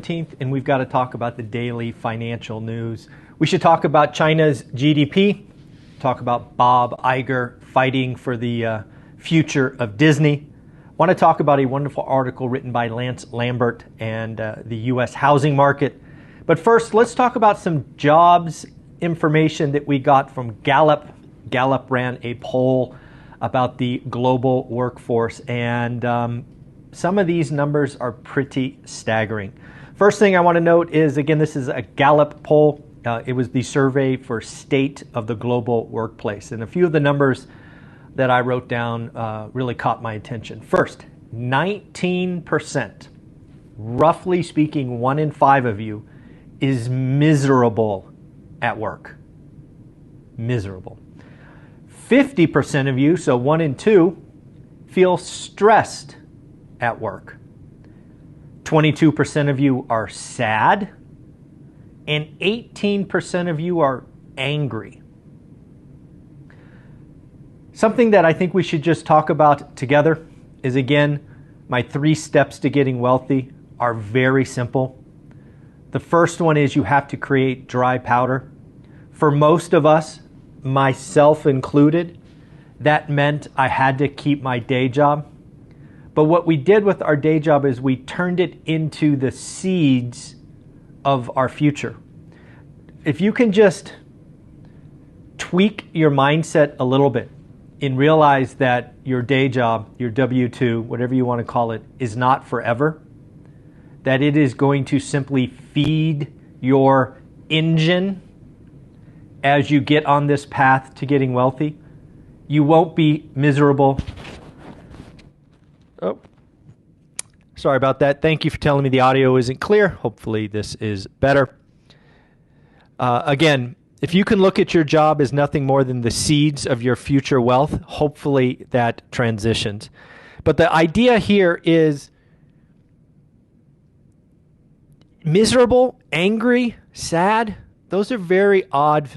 17th, and we've got to talk about the daily financial news. We should talk about China's GDP, talk about Bob Iger fighting for the future of Disney. I want to talk about a wonderful article written by Lance Lambert and the U.S. housing market. But first, let's talk about some jobs information that we got from Gallup. Gallup ran a poll about the global workforce, and some of these numbers are pretty staggering. First thing I want to note is, again, this is a Gallup poll. It was the survey for state of the global workplace. And a few of the numbers that I wrote down really caught my attention. First, 19%, roughly speaking, 1 in 5 of you is miserable at work. Miserable. 50% of you, so 1 in 2, feel stressed at work. 22% of you are sad, and 18% of you are angry. Something that I think we should just talk about together is, again, my 3 steps to getting wealthy are very simple. The first one is you have to create dry powder. For most of us, myself included, that meant I had to keep my day job. But what we did with our day job is we turned it into the seeds of our future. If you can just tweak your mindset a little bit and realize that your day job, your W-2, whatever you want to call it, is not forever, that it is going to simply feed your engine as you get on this path to getting wealthy, you won't be miserable. Oh, sorry about that. Thank you for telling me the audio isn't clear. Hopefully this is better. Again, if you can look at your job as nothing more than the seeds of your future wealth, hopefully that transitions. But the idea here is miserable, angry, sad. Those are very odd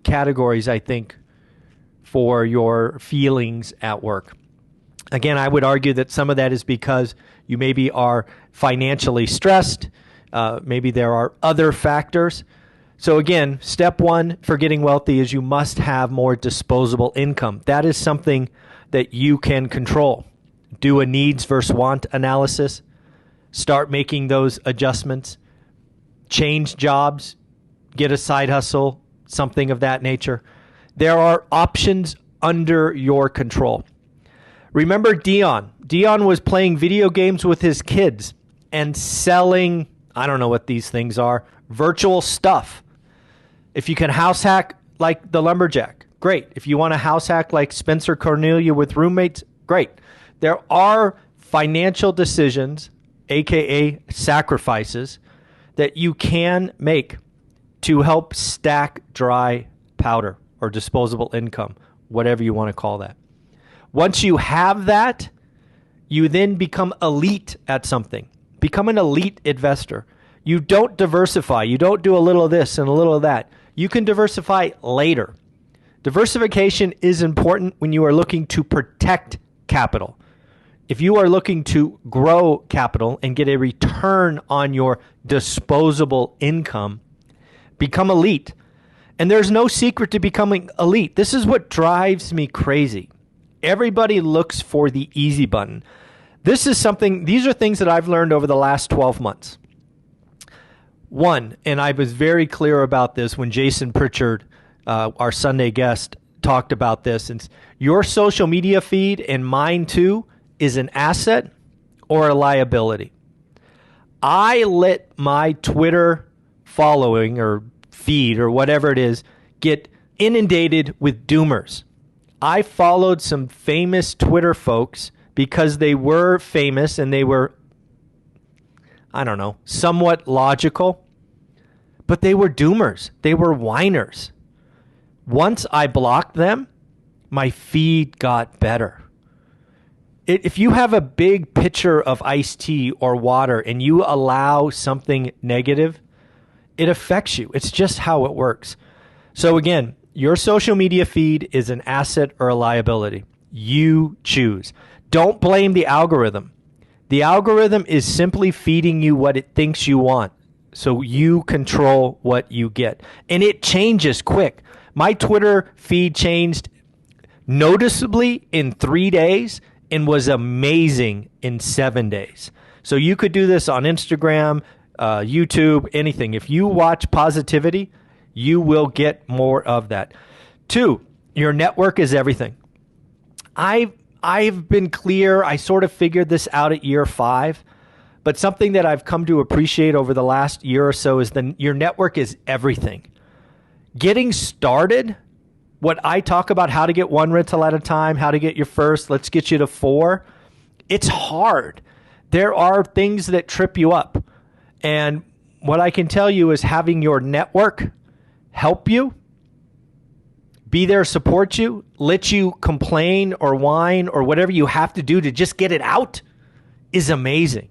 categories, I think, for your feelings at work. Again, I would argue that some of that is because you maybe are financially stressed. Maybe there are other factors. So again, step 1 for getting wealthy is you must have more disposable income. That is something that you can control. Do a needs versus want analysis. Start making those adjustments. Change jobs. Get a side hustle, something of that nature. There are options under your control. Remember Dion. Dion was playing video games with his kids and selling, I don't know what these things are, virtual stuff. If you can house hack like the lumberjack, great. If you want to house hack like Spencer Cornelia with roommates, great. There are financial decisions, aka sacrifices, that you can make to help stack dry powder or disposable income, whatever you want to call that. Once you have that, you then become elite at something. Become an elite investor. You don't diversify. You don't do a little of this and a little of that. You can diversify later. Diversification is important when you are looking to protect capital. If you are looking to grow capital and get a return on your disposable income, become elite. And there's no secret to becoming elite. This is what drives me crazy. Everybody looks for the easy button. These are things that I've learned over the last 12 months. One, and I was very clear about this when Jason Pritchard, our Sunday guest, talked about this. And your social media feed, and mine too, is an asset or a liability. I let my Twitter following or feed or whatever it is get inundated with doomers. I followed some famous Twitter folks because they were famous and they were, I don't know, somewhat logical, but they were doomers. They were whiners. Once I blocked them, my feed got better. If you have a big pitcher of iced tea or water and you allow something negative, it affects you. It's just how it works. So again, your social media feed is an asset or a liability. You choose. Don't blame the algorithm. The algorithm is simply feeding you what it thinks you want, so you control what you get. And it changes quick. My Twitter feed changed noticeably in 3 days and was amazing in 7 days. So you could do this on Instagram, YouTube, anything. If you watch positivity, you will get more of that. 2, your network is everything. I've been clear. I sort of figured this out at year 5, but something that I've come to appreciate over the last year or so is your network is everything. Getting started, what I talk about, how to get 1 rental at a time, how to get your first, let's get you to 4. It's hard. There are things that trip you up. And what I can tell you is having your network help you, be there, support you, let you complain or whine or whatever you have to do to just get it out is amazing.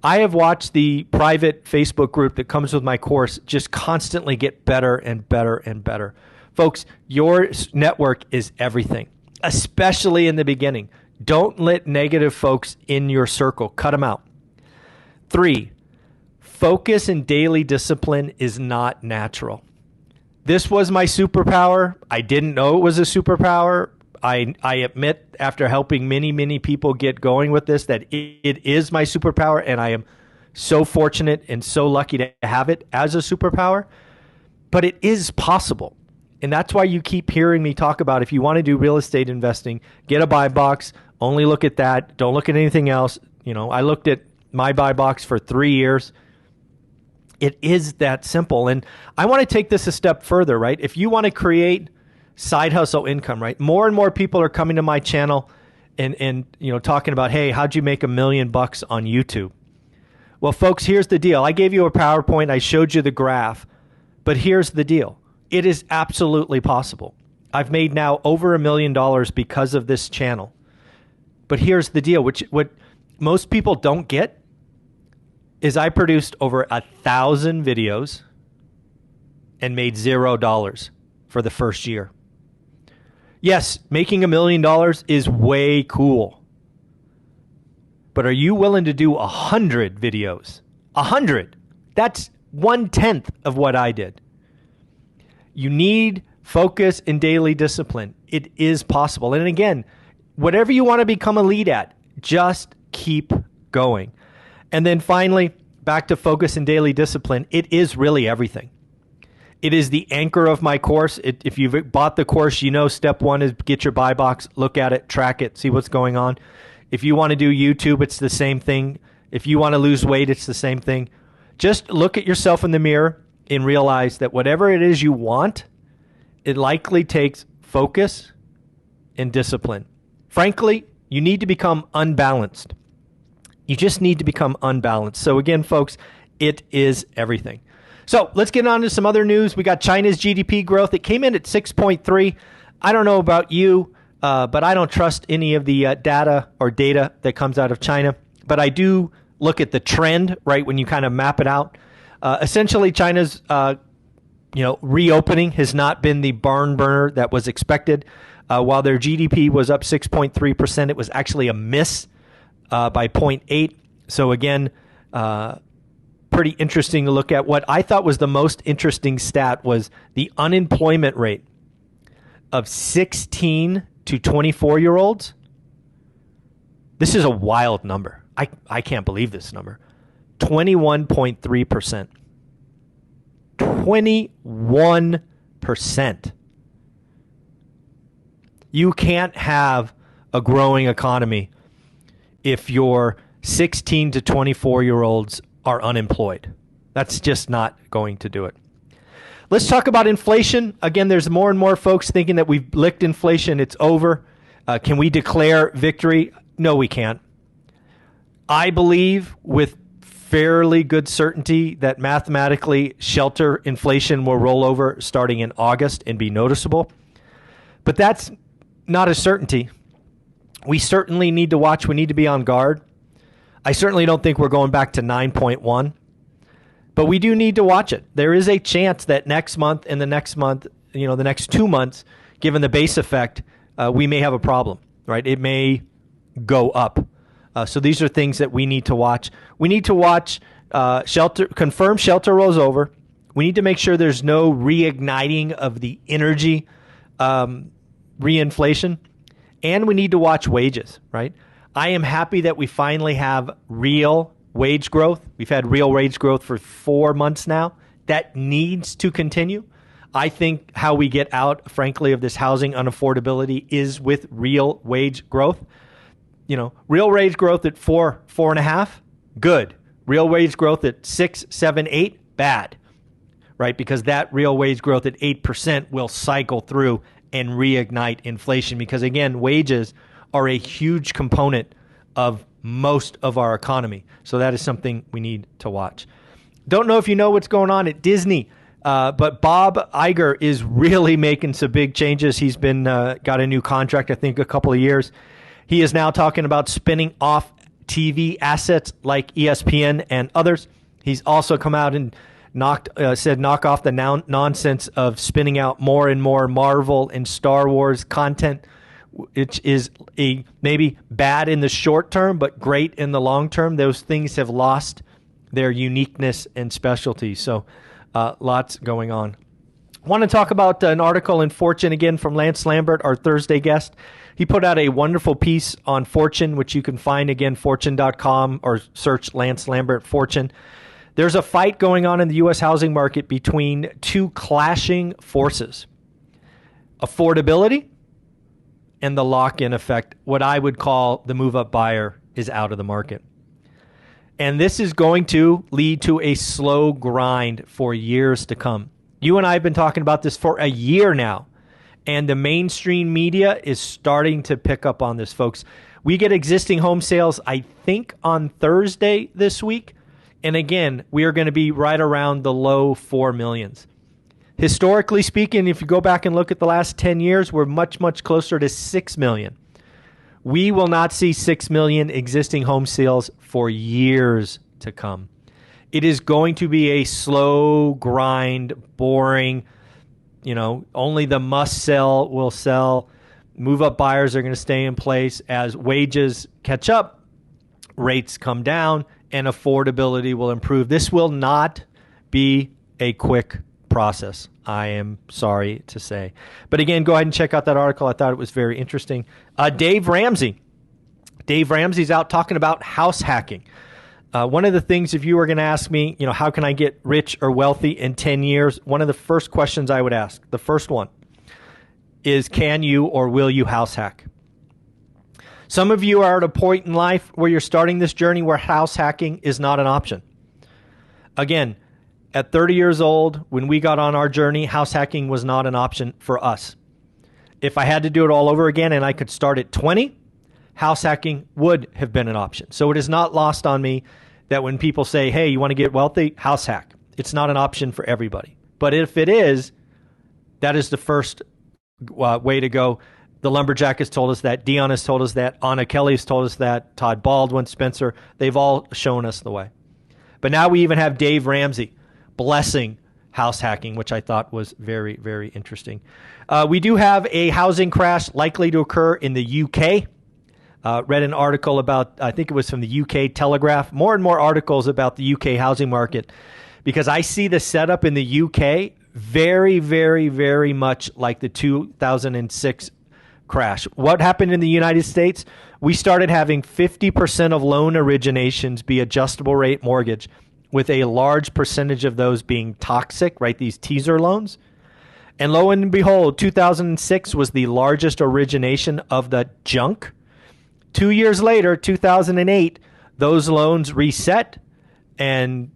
I have watched the private Facebook group that comes with my course just constantly get better and better and better. Folks, your network is everything, especially in the beginning. Don't let negative folks in your circle. Cut them out. 3, focus and daily discipline is not natural. This was my superpower. I didn't know it was a superpower. I admit, after helping many, many people get going with this, that it is my superpower, and I am so fortunate and so lucky to have it as a superpower. But it is possible. And that's why you keep hearing me talk about, if you want to do real estate investing, get a buy box, only look at that. Don't look at anything else. I looked at my buy box for 3 years. It is that simple. And I want to take this a step further, right? If you want to create side hustle income, right? More and more people are coming to my channel and talking about, hey, how'd you make $1 million on YouTube? Well, folks, here's the deal. I gave you a PowerPoint. I showed you the graph. But here's the deal. It is absolutely possible. I've made now over $1 million because of this channel. But here's the deal, what most people don't get is I produced over 1,000 videos and made $0 for the first year. Yes, making $1 million is way cool. But are you willing to do 100 videos? 100. That's 1/10 of what I did. You need focus and daily discipline. It is possible. And again, whatever you want to become elite at, just keep going. And then finally, back to focus and daily discipline. It is really everything. It is the anchor of my course. If you've bought the course, step 1 is get your buy box, look at it, track it, see what's going on. If you want to do YouTube, it's the same thing. If you want to lose weight, it's the same thing. Just look at yourself in the mirror and realize that whatever it is you want, it likely takes focus and discipline. Frankly, you need to become unbalanced. You just need to become unbalanced. So again, folks, it is everything. So let's get on to some other news. We got China's GDP growth. It came in at 6.3. I don't know about you, but I don't trust any of the data that comes out of China. But I do look at the trend, right, when you kind of map it out. Essentially, China's reopening has not been the barn burner that was expected. While their GDP was up 6.3%, it was actually a miss by 0.8. So again, pretty interesting to look at. What I thought was the most interesting stat was the unemployment rate of 16 to 24-year-olds. This is a wild number. I can't believe this number. 21.3%. 21%. You can't have a growing economy if your 16 to 24-year-olds are unemployed. That's just not going to do it. Let's talk about inflation. Again, there's more and more folks thinking that we've licked inflation. It's over. Can we declare victory? No, we can't. I believe with fairly good certainty that mathematically shelter inflation will roll over starting in August and be noticeable. But that's not a certainty. We certainly need to watch. We need to be on guard. I certainly don't think we're going back to 9.1, but we do need to watch it. There is a chance that next month and the next month, the next 2 months, given the base effect, we may have a problem, right? It may go up. So these are things that we need to watch. We need to watch confirm shelter rolls over. We need to make sure there's no reigniting of the energy reinflation. And we need to watch wages, right? I am happy that we finally have real wage growth. We've had real wage growth for 4 months now. That needs to continue. I think how we get out, frankly, of this housing unaffordability is with real wage growth. Real wage growth at 4.5, good. Real wage growth at 6, 7, 8, bad, right? Because that real wage growth at 8% will cycle through and reignite inflation. Because again, wages are a huge component of most of our economy. So that is something we need to watch. Don't know if you know what's going on at Disney, but Bob Iger is really making some big changes. He's been got a new contract, I think, a couple of years. He is now talking about spinning off TV assets like ESPN and others. He's also come out and said knock off the nonsense of spinning out more and more Marvel and Star Wars content, which is maybe bad in the short term, but great in the long term. Those things have lost their uniqueness and specialty. So lots going on. I want to talk about an article in Fortune again from Lance Lambert, our Thursday guest. He put out a wonderful piece on Fortune, which you can find again, fortune.com, or search Lance Lambert Fortune. There's a fight going on in the U.S. housing market between two clashing forces: affordability and the lock-in effect. What I would call the move-up buyer is out of the market. And this is going to lead to a slow grind for years to come. You and I have been talking about this for a year now, and the mainstream media is starting to pick up on this, folks. We get existing home sales, I think, on Thursday this week. And again, we are going to be right around the low 4 millions. Historically speaking, if you go back and look at the last 10 years, we're much, much closer to 6 million. We will not see 6 million existing home sales for years to come. It is going to be a slow grind, boring, only the must sell will sell. Move-up buyers are going to stay in place as wages catch up, rates come down, and affordability will improve. This will not be a quick process, I am sorry to say. But again, go ahead and check out that article. I thought it was very interesting. Dave Ramsey. Dave Ramsey's out talking about house hacking. One of the things, if you were going to ask me, how can I get rich or wealthy in 10 years? One of the first questions I would ask, the first one, is can you or will you house hack? Some of you are at a point in life where you're starting this journey where house hacking is not an option. Again, at 30 years old, when we got on our journey, house hacking was not an option for us. If I had to do it all over again and I could start at 20, house hacking would have been an option. So it is not lost on me that when people say, hey, you want to get wealthy, house hack. It's not an option for everybody. But if it is, that is the first way to go. The Lumberjack has told us that. Dion has told us that. Anna Kelly has told us that. Todd Baldwin, Spencer, they've all shown us the way. But now we even have Dave Ramsey blessing house hacking, which I thought was very, very interesting. We do have a housing crash likely to occur in the UK. Read an article about, I think it was from the UK Telegraph, more and more articles about the UK housing market, because I see the setup in the UK very, very, very much like the 2006 crash. What happened in the United States? We started having 50% of loan originations be adjustable rate mortgage, with a large percentage of those being toxic, right? These teaser loans. And lo and behold, 2006 was the largest origination of the junk. 2 years later, 2008, those loans reset, and,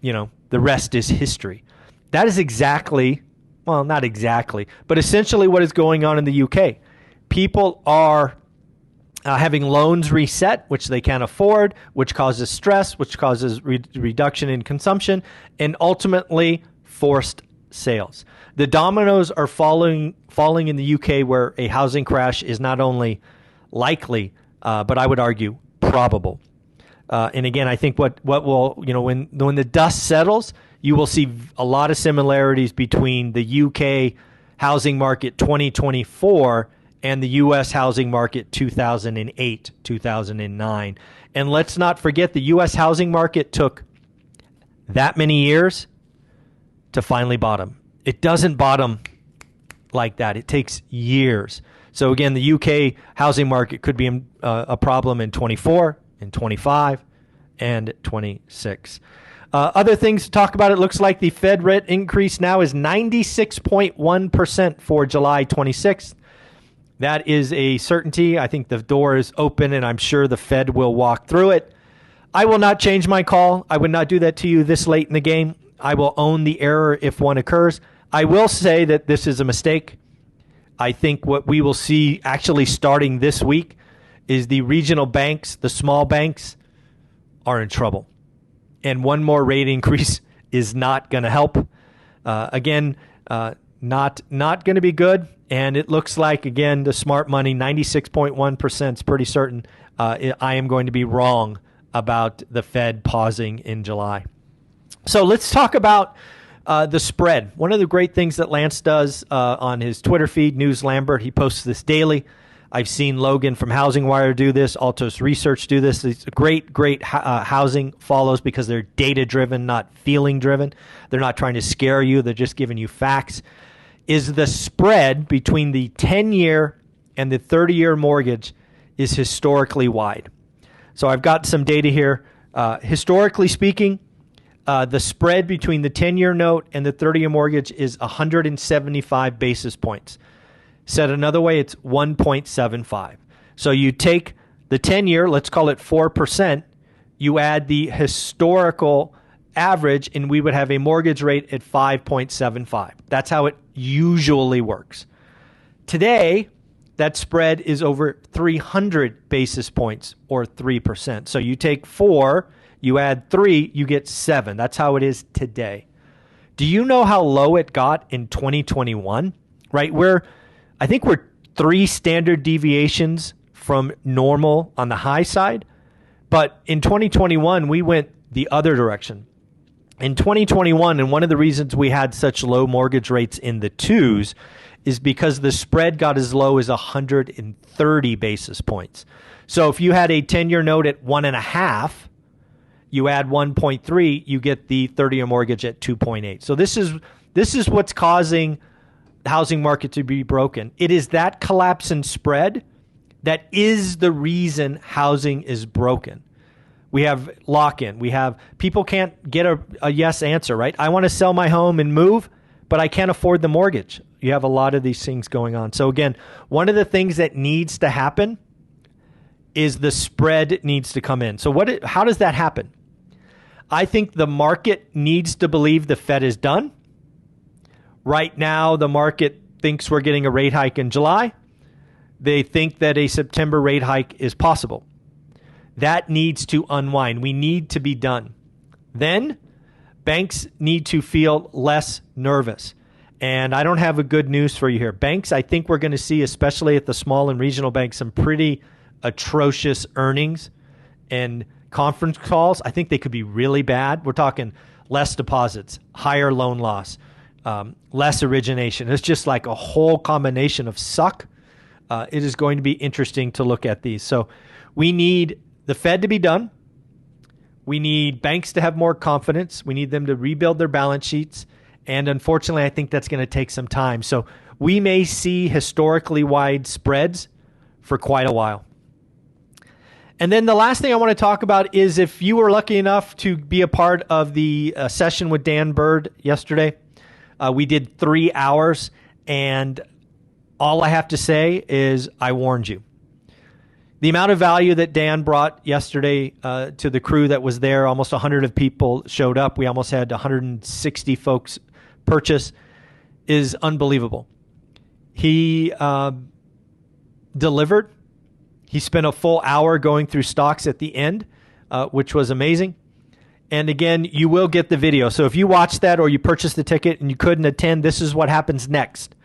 the rest is history. That is exactly, well, not exactly, but essentially what is going on in the UK. People are having loans reset, which they can't afford, which causes stress, which causes reduction in consumption, and ultimately forced sales. The dominoes are falling in the UK, where a housing crash is not only likely, but I would argue probable. And again, I think what will, when the dust settles, you will see a lot of similarities between the UK housing market 2024 and the U.S. housing market 2008, 2009. And let's not forget the U.S. housing market took that many years to finally bottom. It doesn't bottom like that. It takes years. So again, the UK housing market could be a problem in 24, in 25, and 26. Other things to talk about, it looks like the Fed rate increase now is 96.1% for July 26th. That is a certainty. I think the door is open, and I'm sure the Fed will walk through it. I will not change my call. I would not do that to you this late in the game. I will own the error if one occurs. I will say that this is a mistake. I think what we will see actually starting this week is the regional banks, the small banks, are in trouble. And one more rate increase is not going to help. Not going to be good. And it looks like, again, the smart money, 96.1% is pretty certain. I am going to be wrong about the Fed pausing in July. So let's talk about the spread. One of the great things that Lance does on his Twitter feed, News Lambert, he posts this daily. I've seen Logan from Housing Wire do this, Altos Research do this. It's great housing follows because they're data-driven, not feeling-driven. They're not trying to scare you. They're just giving you facts. Is the spread between the 10-year and the 30-year mortgage is historically wide. So I've got some data here. Historically speaking, the spread between the 10-year note and the 30-year mortgage is 175 basis points. Said another way, it's 1.75. So you take the 10-year, let's call it 4%, you add the historical average, and we would have a mortgage rate at 5.75. That's how it usually works. Today, that spread is over 300 basis points, or 3%. So you take 4, you add 3, you get 7. That's how it is today. Do you know how low it got in 2021? Right? I think we're 3 standard deviations from normal on the high side. But in 2021, we went the other direction. In 2021, and one of the reasons we had such low mortgage rates in the 2s is because the spread got as low as 130 basis points. So if you had a 10-year note at 1.5, you add 1.3, you get the 30-year mortgage at 2.8. So this is what's causing the housing market to be broken. It is that collapse in spread that is the reason housing is broken. We have lock-in. We have people can't get a yes answer, right? I want to sell my home and move, but I can't afford the mortgage. You have a lot of these things going on. So again, one of the things that needs to happen is the spread needs to come in. So how does that happen? I think the market needs to believe the Fed is done. Right now, the market thinks we're getting a rate hike in July. They think that a September rate hike is possible. That needs to unwind. We need to be done. Then banks need to feel less nervous. And I don't have a good news for you here. Banks, I think we're going to see, especially at the small and regional banks, some pretty atrocious earnings and conference calls. I think they could be really bad. We're talking less deposits, higher loan loss, less origination. It's just like a whole combination of suck. It is going to be interesting to look at these. So we need the Fed to be done. We need banks to have more confidence. We need them to rebuild their balance sheets. And unfortunately, I think that's going to take some time. So we may see historically wide spreads for quite a while. And then the last thing I want to talk about is if you were lucky enough to be a part of the session with Dan Bird yesterday, we did 3 hours, and all I have to say is I warned you. The amount of value that Dan brought yesterday to the crew that was there, almost 100 of people showed up. We almost had 160 folks purchase, is unbelievable. He delivered. He spent a full hour going through stocks at the end, which was amazing. And again, you will get the video. So if you watch that or you purchased the ticket and you couldn't attend, this is what happens next.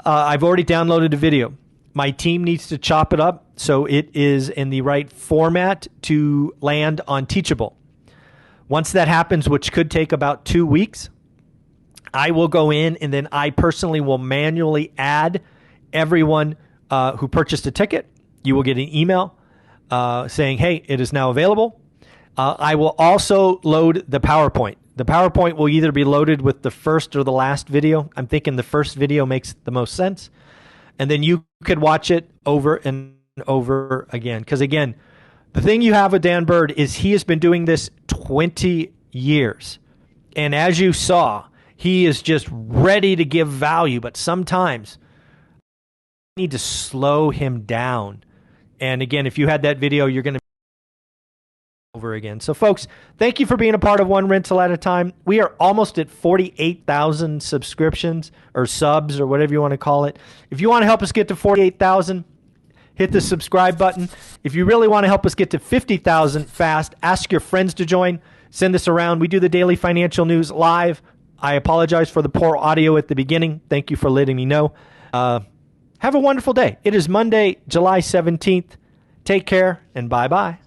I've already downloaded the video. My team needs to chop it up so it is in the right format to land on Teachable. Once that happens, which could take about 2 weeks, I will go in and then I personally will manually add everyone who purchased a ticket, you will get an email saying, hey, it is now available. I will also load the PowerPoint. The PowerPoint will either be loaded with the first or the last video. I'm thinking the first video makes the most sense. And then you could watch it over and over again. Because again, the thing you have with Dan Bird is he has been doing this 20 years. And as you saw, he is just ready to give value. But sometimes you need to slow him down. And again, if you had that video, you're going to over again. So folks, thank you for being a part of One Rental at a Time. We are almost at 48,000 subscriptions or subs or whatever you want to call it. If you want to help us get to 48,000, hit the subscribe button. If you really want to help us get to 50,000 fast, ask your friends to join. Send this around. We do the daily financial news live. I apologize for the poor audio at the beginning. Thank you for letting me know. Have a wonderful day. It is Monday, July 17th. Take care and bye-bye.